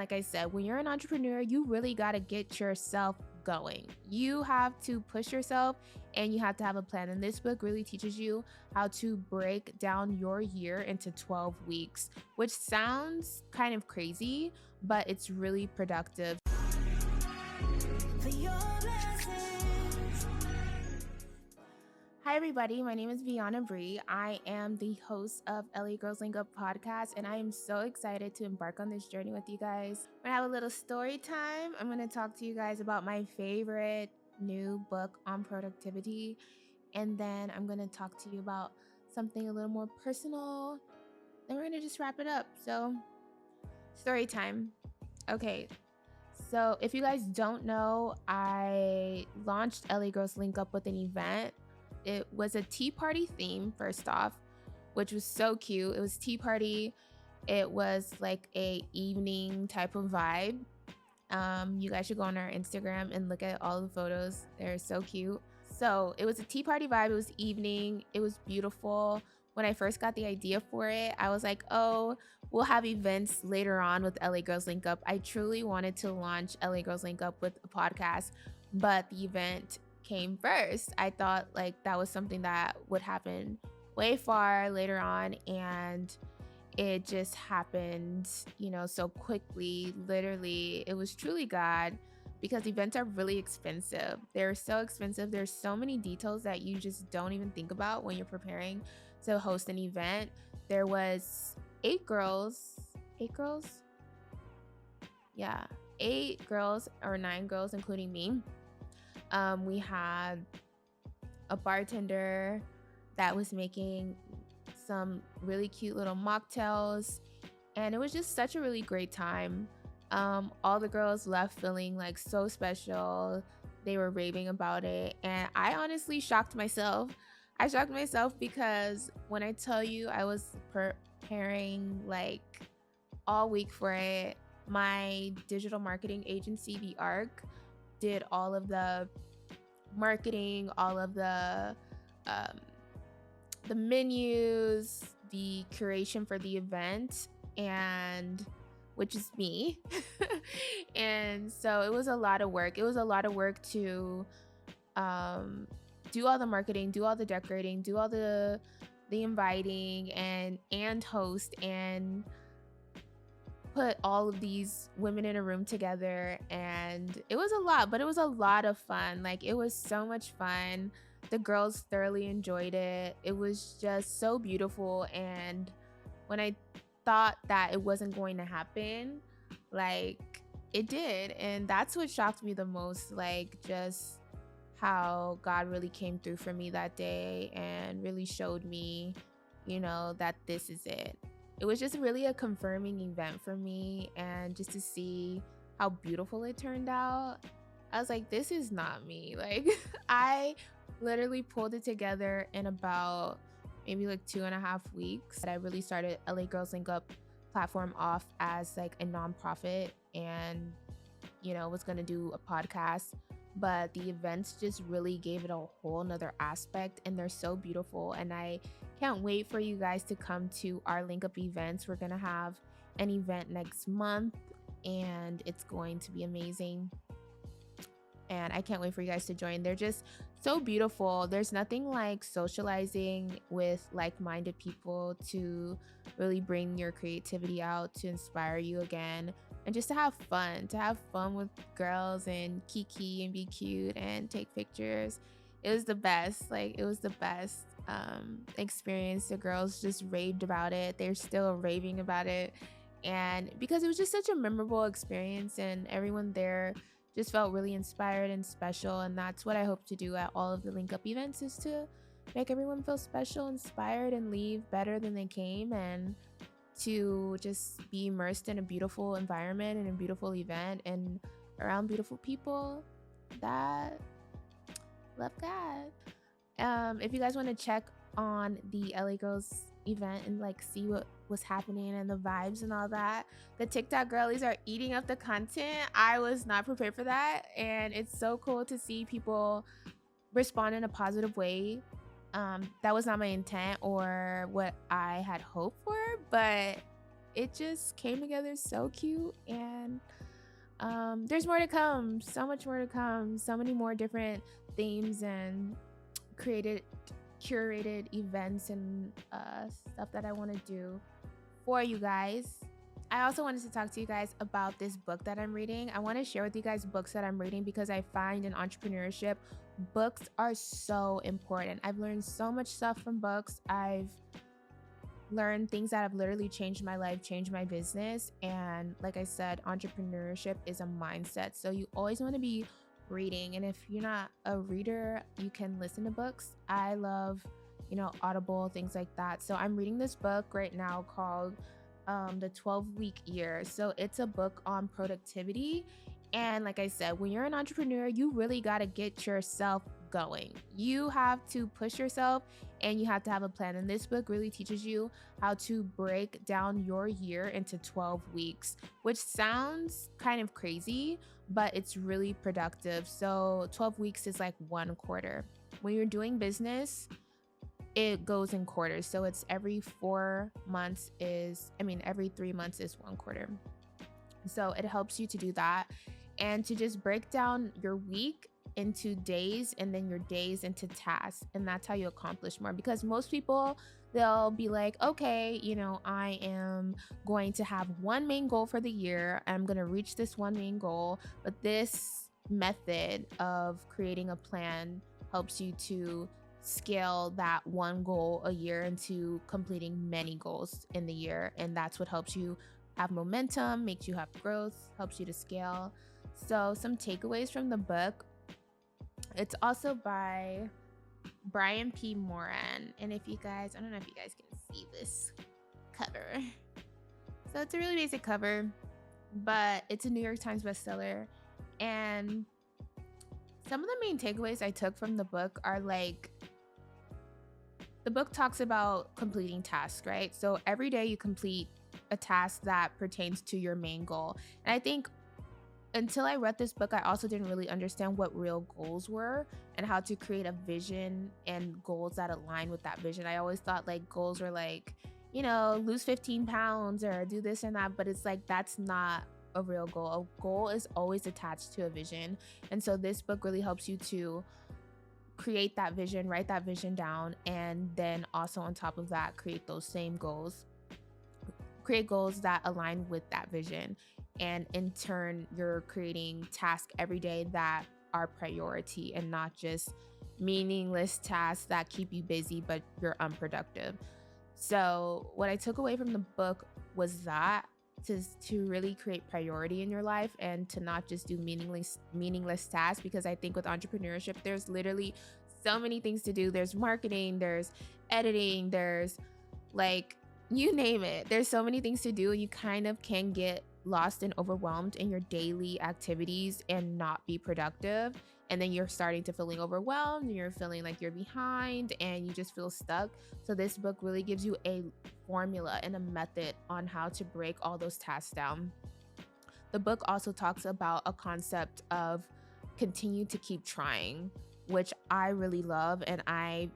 Like I said, when you're an entrepreneur, you really got to get yourself going. You have to push yourself and you have to have a plan. And this book really teaches you how to break down your year into 12 weeks, which sounds kind of crazy, but it's really productive. Hi everybody, my name is Viana Bree. I am the host of Girls LinkUp Podcast, and I am so excited to embark on this journey with you guys. We're gonna have a little story time. I'm gonna talk to you guys about my favorite new book on productivity, and then I'm gonna talk to you about something a little more personal. Then we're gonna just wrap it up. So, story time. Okay. So if you guys don't know, I launched Girls LinkUp with an event. It was a tea party theme, first off, which was so cute. It was tea party. It was like a evening type of vibe. You guys should go on our Instagram and look at all the photos. They're so cute. So it was a tea party vibe. It was evening. It was beautiful. When I first got the idea for it, I was like, oh, we'll have events later on with LA Girls Link Up. I truly wanted to launch LA Girls Link Up with a podcast, but the event came first. I thought like that was something that would happen way far later on, and it just happened, so quickly. Literally, it was truly God, because events are really expensive. They're so expensive. There's so many details that you just don't even think about when you're preparing to host an event. There was 8 girls, yeah, 8 girls or 9 girls, including me. We had a bartender that was making some really cute little mocktails, and it was just such a really great time. All the girls left feeling like so special. They were raving about it, and I honestly shocked myself. I shocked myself because when I tell you I was preparing like all week for it, my digital marketing agency, The Arc, did all of the marketing, all of the menus, the curation for the event, and which is me. And so it was a lot of work. It was a lot of work to do all the marketing, do all the decorating, do all the inviting, and host, and put all of these women in a room together. And it was a lot, but it was a lot of fun. Like, it was so much fun. The girls thoroughly enjoyed it. It was just so beautiful. And when I thought that it wasn't going to happen, like, it did. And that's what shocked me the most, like, just how God really came through for me that day and really showed me, that this is it. It was just really a confirming event for me, and just to see how beautiful it turned out, I was like, this is not me. Like, I literally pulled it together in about maybe like 2.5 weeks. I really started LA Girls Link Up platform off as like a nonprofit, and was gonna do a podcast, but the events just really gave it a whole nother aspect, and they're so beautiful. And I can't wait for you guys to come to our Link Up events. We're gonna have an event next month, and it's going to be amazing. And I can't wait for you guys to join. They're just so beautiful. There's nothing like socializing with like-minded people to really bring your creativity out, to inspire you again, and just to have fun with girls and kiki and be cute and take pictures. It was the best. Like, it was the best experience. The girls just raved about it. They're still raving about it. And because it was just such a memorable experience, and everyone there just felt really inspired and special. And that's what I hope to do at all of the Link Up events, is to make everyone feel special, inspired, and leave better than they came, and to just be immersed in a beautiful environment and a beautiful event and around beautiful people that love God. If you guys want to check on the LA Girls event and like see what was happening and the vibes and all that, the TikTok girlies are eating up the content. I was not prepared for that, and it's so cool to see people respond in a positive way. That was not my intent or what I had hoped for, but it just came together so cute. And there's more to come, so much more to come, so many more different themes and created curated events and stuff that I want to do for you guys. I also wanted to talk to you guys about this book that I'm reading. I want to share with you guys books that I'm reading because I find in entrepreneurship, books are so important. I've learned so much stuff from books. I've learned things that have literally changed my life, changed my business. And like I said, entrepreneurship is a mindset. So you always want to be reading. And if you're not a reader, you can listen to books. I love, Audible, things like that. So I'm reading this book right now called The 12-Week Year. So it's a book on productivity. And like I said, when you're an entrepreneur, you really got to get yourself going. You have to push yourself and you have to have a plan. And this book really teaches you how to break down your year into 12 weeks, which sounds kind of crazy, but it's really productive. So 12 weeks is like one quarter. When you're doing business, it goes in quarters. So it's every 3 months is one quarter. So it helps you to do that and to just break down your week into days and then your days into tasks. And that's how you accomplish more, because most people, they'll be like, okay, I am going to have one main goal for the year. I'm going to reach this one main goal. But this method of creating a plan helps you to scale that one goal a year into completing many goals in the year. And that's what helps you have momentum, makes you have growth, helps you to scale. So some takeaways from the book. It's also by Brian P. Moran. And if you guys, I don't know if you guys can see this cover. So it's a really basic cover, but it's a New York Times bestseller. And some of the main takeaways I took from the book are like, the book talks about completing tasks, right? So every day you complete a task that pertains to your main goal. And I think until I read this book, I also didn't really understand what real goals were and how to create a vision and goals that align with that vision. I always thought like goals were like, lose 15 pounds or do this and that, but it's like, that's not a real goal. A goal is always attached to a vision. And so this book really helps you to create that vision, write that vision down, and then also on top of that, create those same goals. Create goals that align with that vision. And in turn, you're creating tasks every day that are priority and not just meaningless tasks that keep you busy, but you're unproductive. So what I took away from the book was that to really create priority in your life and to not just do meaningless tasks, because I think with entrepreneurship, there's literally so many things to do. There's marketing, there's editing, there's like, you name it. There's so many things to do, and you kind of can get lost and overwhelmed in your daily activities and not be productive. And then you're starting to feeling overwhelmed and you're feeling like you're behind and you just feel stuck. So this book really gives you a formula and a method on how to break all those tasks down. The book also talks about a concept of continue to keep trying, which I really love. And I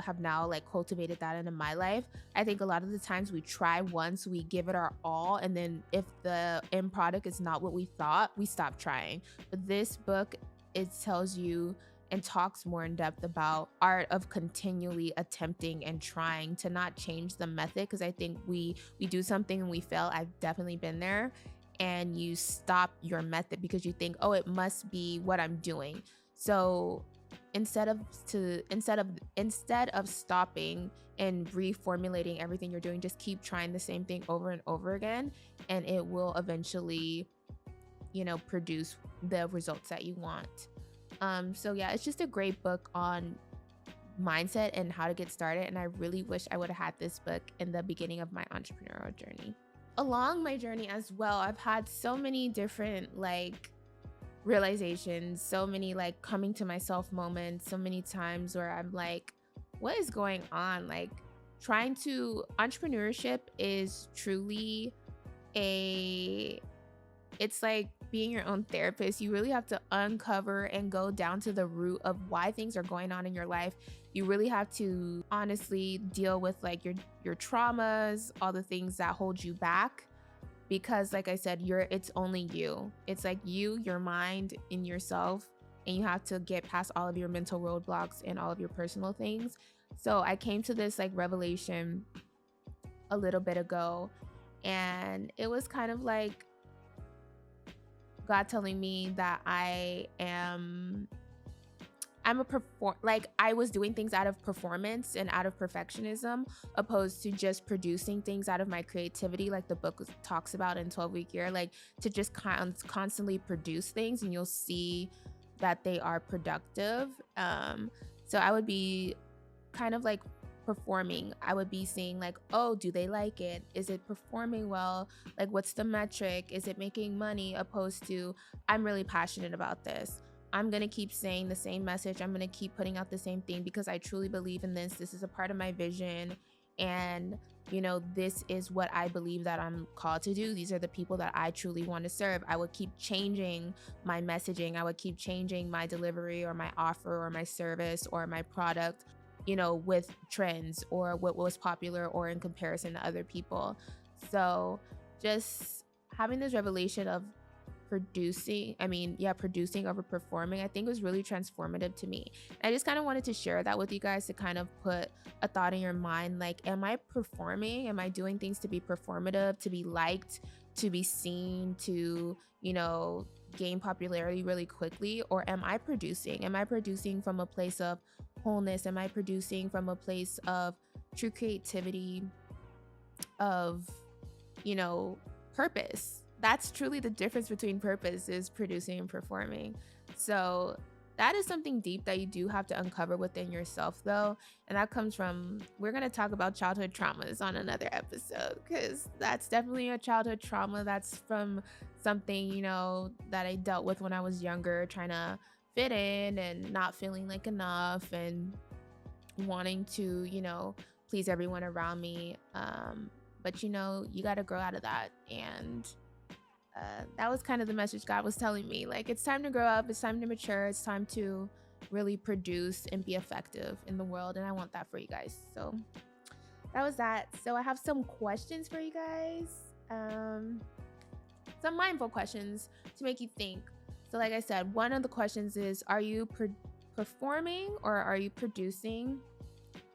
have now like cultivated that into my life. I think a lot of the times we try once, we give it our all, and then if the end product is not what we thought, we stop trying. But this book, it tells you and talks more in depth about art of continually attempting and trying to not change the method, because I think we do something and we fail. I've definitely been there, and you stop your method because you think, oh, it must be what I'm doing. So instead of stopping and reformulating everything you're doing, just keep trying the same thing over and over again, and it will eventually produce the results that you want. So yeah, it's just a great book on mindset and how to get started, and I really wish I would have had this book in the beginning of my entrepreneurial journey. Along my journey as well, I've had so many different like realizations, so many like coming to myself moments, so many times where I'm like, what is going on? Like, entrepreneurship is truly a it's like being your own therapist. You really have to uncover and go down to the root of why things are going on in your life. You really have to honestly deal with like your traumas, all the things that hold you back, because like I said, it's only you. It's like you, your mind, and yourself, and you have to get past all of your mental roadblocks and all of your personal things. So I came to this like revelation a little bit ago, and it was kind of like God telling me that I was doing things out of performance and out of perfectionism, opposed to just producing things out of my creativity, like the book talks about in 12-week year, like to just constantly produce things and you'll see that they are productive. So I would be kind of like performing. I would be seeing like, oh, do they like it? Is it performing well? Like, what's the metric? Is it making money? Opposed to, I'm really passionate about this. I'm going to keep saying the same message. I'm going to keep putting out the same thing because I truly believe in this. This is a part of my vision. And, this is what I believe that I'm called to do. These are the people that I truly want to serve. I would keep changing my messaging. I would keep changing my delivery or my offer or my service or my product, with trends or what was popular or in comparison to other people. So just having this revelation of producing over performing, I think was really transformative to me. I just kind of wanted to share that with you guys to kind of put a thought in your mind, like, am I performing? Am I doing things to be performative, to be liked, to be seen, to, gain popularity really quickly? Or am I producing? Am I producing from a place of wholeness? Am I producing from a place of true creativity, of, purpose? That's truly the difference between purpose, is producing and performing. So that is something deep that you do have to uncover within yourself, though. And that comes from, we're going to talk about childhood traumas on another episode, because that's definitely a childhood trauma. That's from something, that I dealt with when I was younger, trying to fit in and not feeling like enough and wanting to, please everyone around me. But, you got to grow out of that. And that was kind of the message God was telling me. Like, it's time to grow up. It's time to mature. It's time to really produce and be effective in the world. And I want that for you guys. So that was that. So I have some questions for you guys. Some mindful questions to make you think. So like I said, one of the questions is, are you performing or are you producing?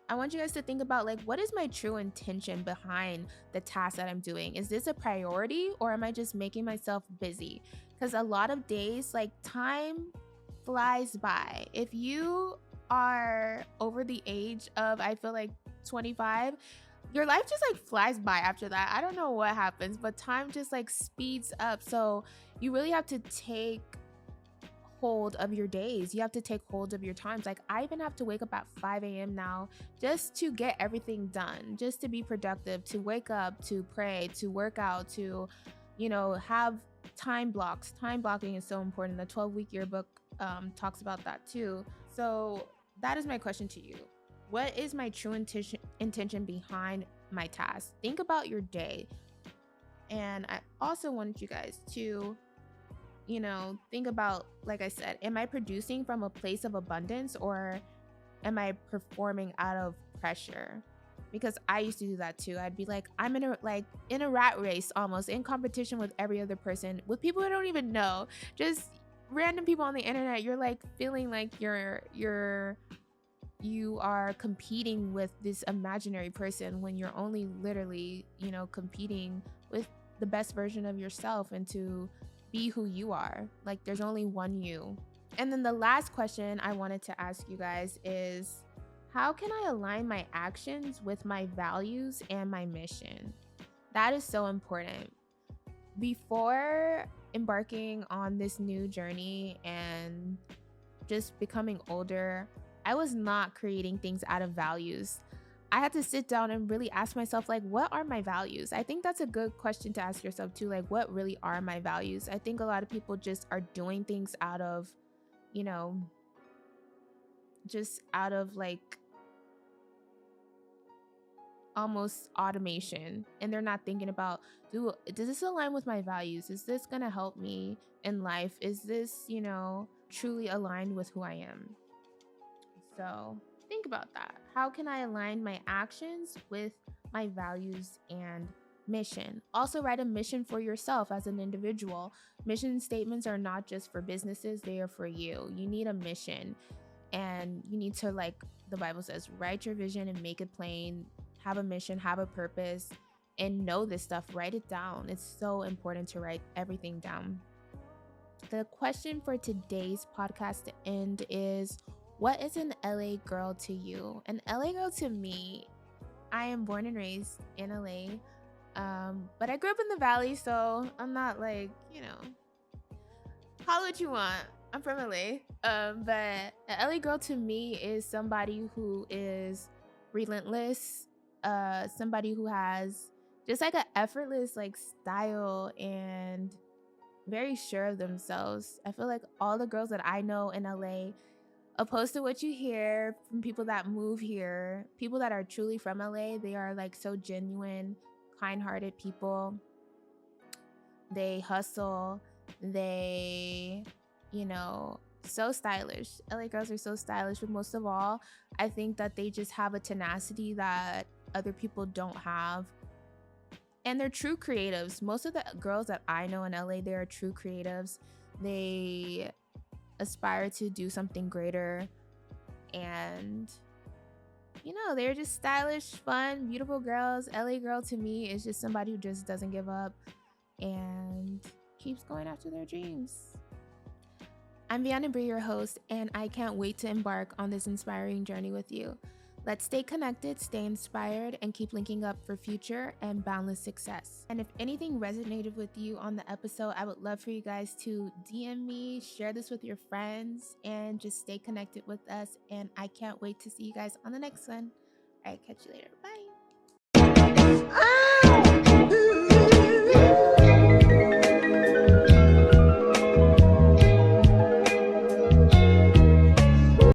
I want you guys to think about, like, what is my true intention behind the task that I'm doing? Is this a priority, or am I just making myself busy? Because a lot of days, like, time flies by. If you are over the age of, I feel like 25, your life just like flies by after that. I don't know what happens, but time just like speeds up. So you really have to take hold of your days. You have to take hold of your times. Like, I even have to wake up at 5 a.m. now just to get everything done, just to be productive, to wake up, to pray, to work out, to, have time blocks. Time blocking is so important. The 12-week yearbook talks about that too. So that is my question to you. What is my true intention behind my task? Think about your day. And I also wanted you guys to think about, like I said, am I producing from a place of abundance, or am I performing out of pressure? Because I used to do that too. I'd be like, I'm in a rat race, almost in competition with every other person, with people I don't even know, just random people on the internet. You're like feeling like you are competing with this imaginary person when you're only literally, competing with the best version of yourself and to be who you are. Like, there's only one you. And then the last question I wanted to ask you guys is, how can I align my actions with my values and my mission? That is so important. Before embarking on this new journey and just becoming older, I was not creating things out of values. I had to sit down and really ask myself, like, what are my values? I think that's a good question to ask yourself too. Like, what really are my values? I think a lot of people just are doing things out of, just out of like almost automation, and they're not thinking about, does this align with my values? Is this going to help me in life? Is this, truly aligned with who I am? So think about that. How can I align my actions with my values and mission? Also, write a mission for yourself as an individual. Mission statements are not just for businesses, they are for you. You need a mission, and you need to, like the Bible says, write your vision and make it plain. Have a mission, have a purpose, and know this stuff. Write it down. It's so important to write everything down. The question for today's podcast to end is, what is an LA girl to you? An LA girl to me, I am born and raised in LA, but I grew up in the Valley, so I'm not like, call it what you want. I'm from LA. But an LA girl to me is somebody who is relentless, somebody who has just like an effortless like style and very sure of themselves. I feel like all the girls that I know in LA, opposed to what you hear from people that move here, people that are truly from LA, they are like so genuine, kind-hearted people. They hustle. They, so stylish. LA girls are so stylish, but most of all, I think that they just have a tenacity that other people don't have. And they're true creatives. Most of the girls that I know in LA, they are true creatives. They aspire to do something greater, and they're just stylish, fun, beautiful girls. LA girl to me is just somebody who just doesn't give up and keeps going after their dreams. I'm Vianna Bree, your host, and I can't wait to embark on this inspiring journey with you. Let's stay connected, stay inspired, and keep linking up for future and boundless success. And if anything resonated with you on the episode, I would love for you guys to DM me, share this with your friends, and just stay connected with us. And I can't wait to see you guys on the next one. All right, catch you later. Bye.